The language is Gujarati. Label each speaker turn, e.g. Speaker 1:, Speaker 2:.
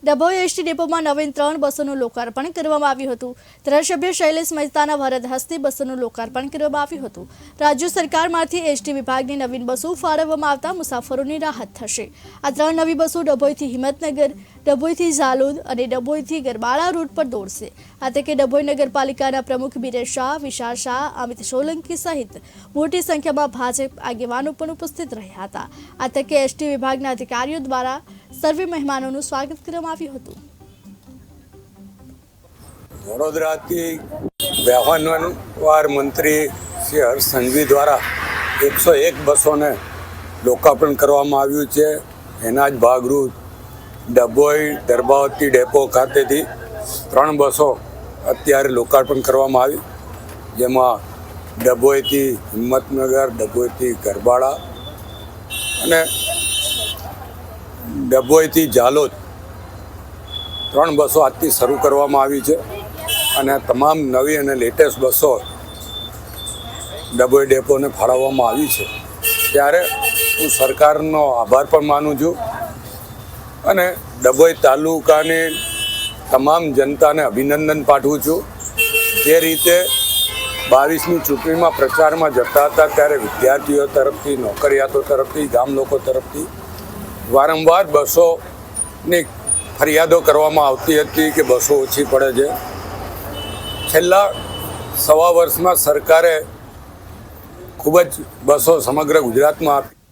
Speaker 1: ડભોઈ એસટી ડેપોમાં નવીન 3 બસોનું લોકાર્પણ કરવામાં આવ્યું હતું। ધારાસભ્ય શૈલેષ મહેતાના વરદ હસ્તે બસોનું લોકાર્પણ કરવામાં આવ્યું હતું। રાજ્ય સરકારમાંથી એસટી વિભાગની નવીન બસો ફાળવવામાં આવતા મુસાફરોની રાહત થશે। આ 3 નવી બસો ડભોઈથી હિંમતનગર, ડભોઈથી ઝાલોદ અને ડભોઈથી ગરબાડા રૂટ પર દોડશે। આ તકે ડભોઈ નગરપાલિકાના પ્રમુખ બીરેશ શાહ, વિશાલ શાહ, અમિત સોલંકી સહિત મોટી સંખ્યામાં ભાજપ આગેવાનો પણ ઉપસ્થિત રહ્યા હતા। આ તકે એસટી વિભાગના અધિકારીઓ દ્વારા સર્વે મહેમાનોનું સ્વાગત કરવામાં આવ્યું હતું।
Speaker 2: વડોદરાથી વાહન વ્યવહાર મંત્રી શ્રી હર્ષ સંઘવી દ્વારા 101 બસોને લોકાર્પણ કરવામાં આવ્યું છે। એના જ ભાગરૂપ ડભોઈ દર્ભાવતી ડેપો ખાતેથી 3 બસો અત્યારે લોકાર્પણ કરવામાં આવી, જેમાં ડભોઈથી હિંમતનગર, ડભોઈથી ગરબાડા અને ડભોઈથી ઝાલોદ 3 બસો આજથી શરૂ કરવામાં આવી છે અને તમામ નવી અને લેટેસ્ટ બસો ડભોઈ ડેપોને ફાળવવામાં આવી છે। ત્યારે હું સરકારનો આભાર પણ માનું છું અને ડભોઈ તાલુકાની તમામ જનતાને અભિનંદન પાઠવું છું। જે રીતે 22ની ચૂંટણીમાં પ્રચારમાં જતા હતા ત્યારે વિદ્યાર્થીઓ તરફથી, નોકરિયાતો તરફથી, ગામ લોકો તરફથી વારંવાર બસોની ફરિયાદો કરવામાં આવતી હતી કે બસો ઓછી પડે છે। છેલ્લા સવા વર્ષમાં સરકારે ખૂબ જ બસો સમગ્ર ગુજરાતમાં આપી।